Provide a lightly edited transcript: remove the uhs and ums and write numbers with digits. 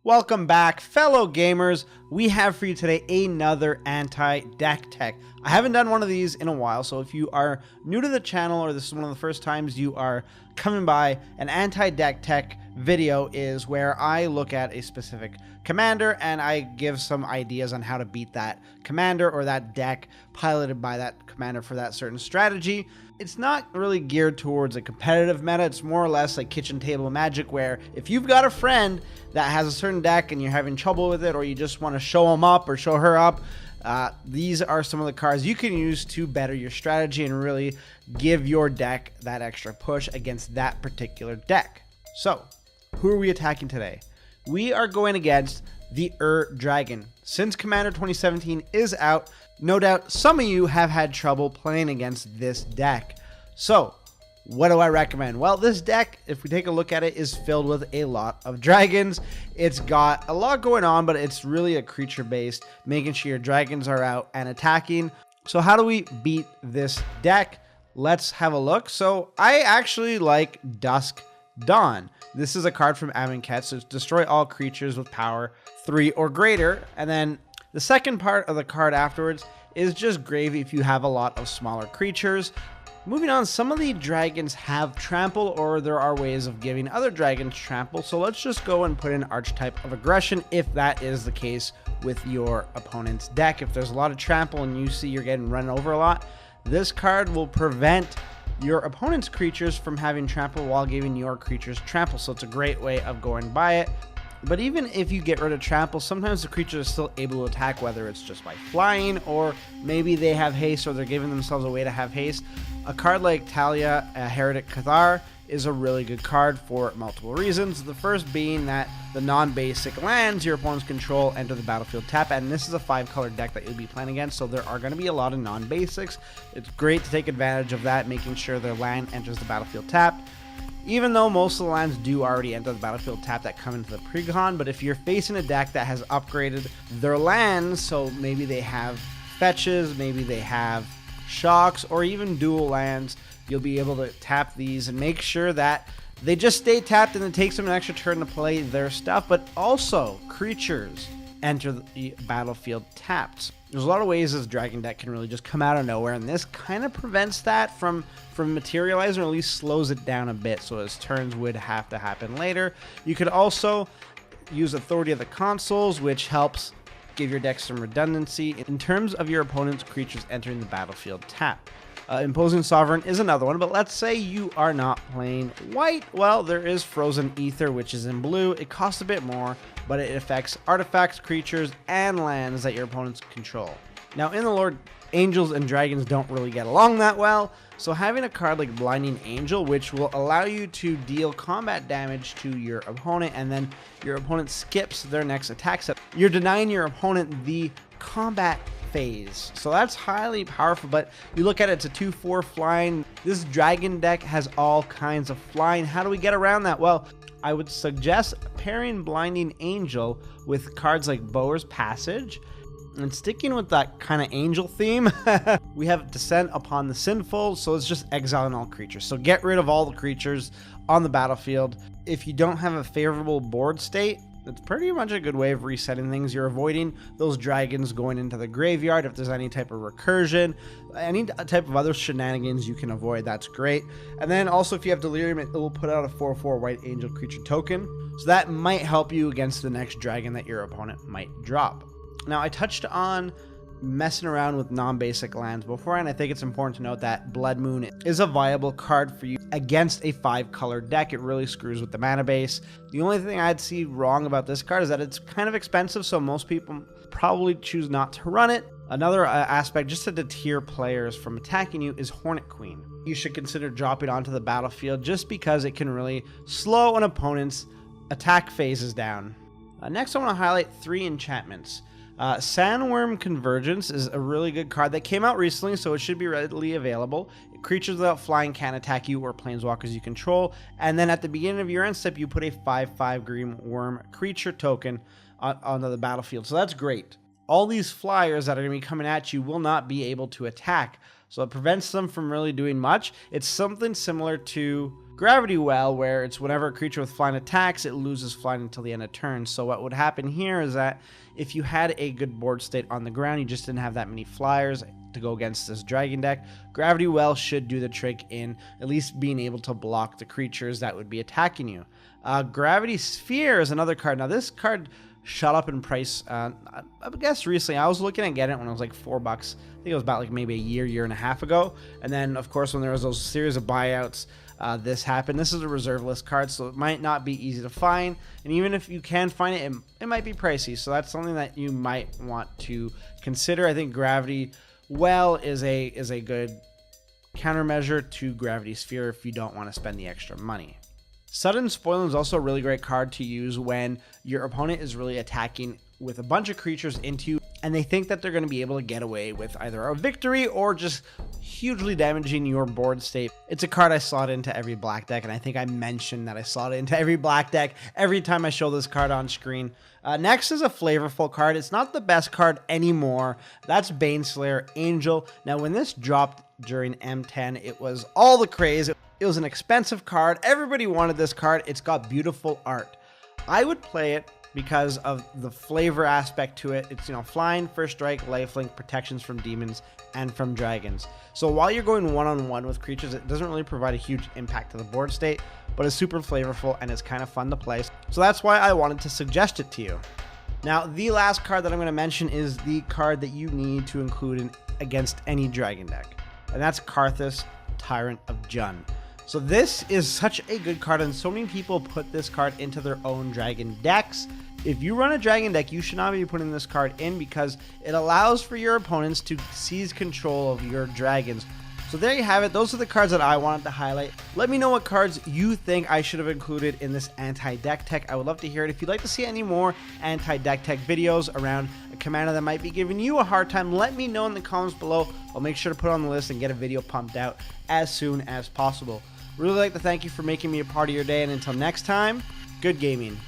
Welcome back, fellow gamers. We have for you today another anti-deck tech. I haven't done one of these in a while, so if you are new to the channel or this is one of the first times you are coming by, an anti-deck tech video is where I look at a specific commander and I give some ideas on how to beat that commander or that deck piloted by that commander for that certain strategy. It's not really geared towards a competitive meta. It's more or less like Kitchen Table Magic, where if you've got a friend that has a certain deck and you're having trouble with it, or you just want to show them up or show her up, these are some of the cards you can use to better your strategy and really give your deck that extra push against that particular deck. So, who are we attacking today? We are going against the Dragon. Since Commander 2017 is out, no doubt some of you have had trouble playing against this deck. So, what do I recommend? Well, this deck, if we take a look at it, is filled with a lot of dragons. It's got a lot going on, but it's really a creature based, making sure your dragons are out and attacking. So how do we beat this deck? Let's have a look. So I actually like Dusk Dawn. This is a card from Amonkhet, so it's destroy all creatures with power 3 or greater. And then the second part of the card afterwards is just gravy if you have a lot of smaller creatures. Moving on, some of the dragons have trample, or there are ways of giving other dragons trample. So let's just go and put in Archetype of Aggression if that is the case with your opponent's deck. If there's a lot of trample and you see you're getting run over a lot, this card will prevent your opponent's creatures from having trample while giving your creatures trample. So it's a great way of going by it. But even if you get rid of trample, sometimes the creature is still able to attack, whether it's just by flying or maybe they have haste or they're giving themselves a way to have haste. A card like Talia, Heretic Cathar, is a really good card for multiple reasons. The first being that the non-basic lands your opponents control enter the battlefield tap, and this is a 5-color deck that you'll be playing against, so there are going to be a lot of non-basics. It's great to take advantage of that, making sure their land enters the battlefield tapped. Even though most of the lands do already enter the battlefield tap that come into the precon, but if you're facing a deck that has upgraded their lands, so maybe they have fetches, maybe they have shocks, or even dual lands, you'll be able to tap these and make sure that they just stay tapped and it takes them an extra turn to play their stuff, but also creatures enter the battlefield tapped. There's a lot of ways this dragon deck can really just come out of nowhere, and this kind of prevents that from materializing, or at least slows it down a bit, so his turns would have to happen later. You could also use Authority of the Consuls, which helps give your deck some redundancy in terms of your opponent's creatures entering the battlefield tap. Imposing Sovereign is another one, but let's say you are not playing white. Well, there is Frozen Ether, which is in blue. It costs a bit more, but it affects artifacts, creatures, and lands that your opponents control. Now, in the lore, angels and dragons don't really get along that well, so having a card like Blinding Angel, which will allow you to deal combat damage to your opponent, and then your opponent skips their next attack step, you're denying your opponent the combat phase. So that's highly powerful, but you look at it, it's a 2/4 flying. This dragon deck has all kinds of flying. How do we get around that? Well, I would suggest pairing Blinding Angel with cards like Bower's Passage, and sticking with that kind of angel theme, we have Descent Upon the Sinful, so it's just exiling all creatures. So get rid of all the creatures on the battlefield. If you don't have a favorable board state, it's pretty much a good way of resetting things. You're avoiding those dragons going into the graveyard. If there's any type of recursion, any type of other shenanigans you can avoid, that's great. And then also if you have Delirium, it will put out a 4/4 white angel creature token. So that might help you against the next dragon that your opponent might drop. Now, I touched on messing around with non-basic lands before, and I think it's important to note that Blood Moon is a viable card for you against a 5-color deck. It really screws with the mana base. The only thing I'd see wrong about this card is that it's kind of expensive, so most people probably choose not to run it. Another aspect, just to deter players from attacking you, is Hornet Queen. You should consider dropping onto the battlefield just because it can really slow an opponent's attack phases down. Next, I want to highlight 3 enchantments. Sandworm Convergence is a really good card that came out recently, so it should be readily available. Creatures without flying can't attack you or planeswalkers you control, and then at the beginning of your end step, you put a 5/5 green worm creature token onto the battlefield, so that's great. All these flyers that are going to be coming at you will not be able to attack, so it prevents them from really doing much. It's something similar to Gravity Well, where it's whenever a creature with flying attacks, it loses flying until the end of turn. So what would happen here is that if you had a good board state on the ground, you just didn't have that many flyers to go against this dragon deck, Gravity Well should do the trick in at least being able to block the creatures that would be attacking you. Gravity Sphere is another card. Now this card shot up in price, I guess recently. I was looking at getting it when it was like $4. I think it was about like maybe a year and a half ago. And then of course when there was those series of buyouts, this happened. This is a reserve list card, so it might not be easy to find. And even if you can find it, it might be pricey. So that's something that you might want to consider. I think Gravity Well is a good countermeasure to Gravity Sphere if you don't want to spend the extra money. Sudden Spoiling is also a really great card to use when your opponent is really attacking with a bunch of creatures into you and they think that they're going to be able to get away with either a victory or just hugely damaging your board state. It's a card I slot into every black deck, and I think I mentioned that I slot it into every black deck every time I show this card on screen. Next is a flavorful card. It's not the best card anymore. That's Baneslayer Angel. Now when this dropped during M10, it was all the craze. It was an expensive card. Everybody wanted this card. It's got beautiful art. I would play it because of the flavor aspect to it. It's, flying, first strike, lifelink, protections from demons and from dragons. So while you're going one-on-one with creatures, it doesn't really provide a huge impact to the board state, but it's super flavorful and it's kind of fun to play. So that's why I wanted to suggest it to you. Now, the last card that I'm going to mention is the card that you need to include against any dragon deck, and that's Karthus Tyrant of Jun. So this is such a good card, and so many people put this card into their own dragon decks. If you run a dragon deck, you should not be putting this card in because it allows for your opponents to seize control of your dragons. So there you have it. Those are the cards that I wanted to highlight. Let me know what cards you think I should have included in this anti-deck tech. I would love to hear it. If you'd like to see any more anti-deck tech videos around a commander that might be giving you a hard time, let me know in the comments below. I'll make sure to put it on the list and get a video pumped out as soon as possible. Really like to thank you for making me a part of your day, and until next time, good gaming.